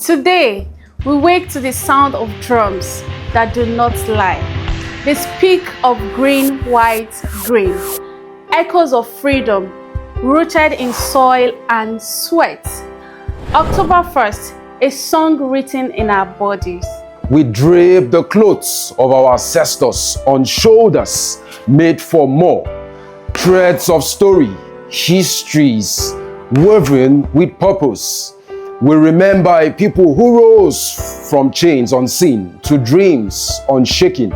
Today, we wake to the sound of drums that do not lie. They speak of green, white, green. Echoes of freedom, rooted in soil and sweat. October 1st, a song written in our bodies. We drape the clothes of our ancestors on shoulders made for more. Threads of story, histories, woven with purpose. We remember a people who rose from chains unseen to dreams unshaken.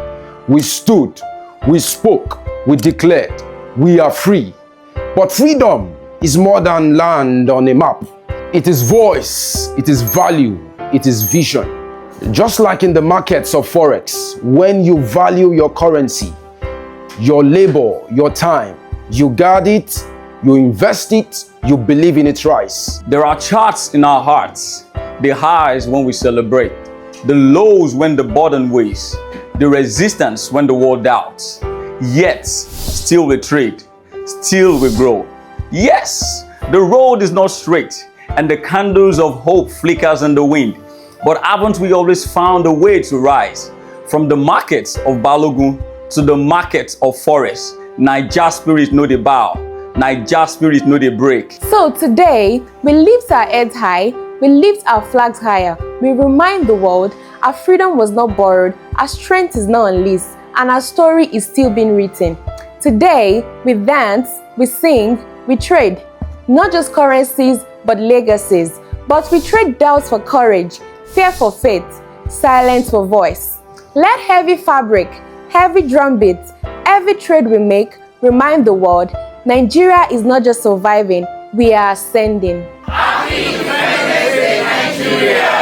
We stood, we spoke, we declared, we are free. But freedom is more than land on a map. It is voice, it is value, it is vision. Just like in the markets of Forex, when you value your currency, your labor, your time, you guard it, you invest it, you believe in its rise. There are charts in our hearts, the highs when we celebrate, the lows when the burden weighs, the resistance when the world doubts. Yet, still we trade, still we grow. Yes, the road is not straight, and the candles of hope flickers in the wind. But haven't we always found a way to rise? From the markets of Balogun to the markets of Forest, Naija spirit know the bow, Naija spirit know the break. So today, we lift our heads high, we lift our flags higher. We remind the world our freedom was not borrowed, our strength is not unleashed, and our story is still being written. Today, we dance, we sing, we trade. Not just currencies, but legacies. But we trade doubts for courage, fear for faith, silence for voice. Let heavy fabric, heavy drum beats, every trade we make remind the world Nigeria is not just surviving, we are ascending. Happy Independence Day, Nigeria!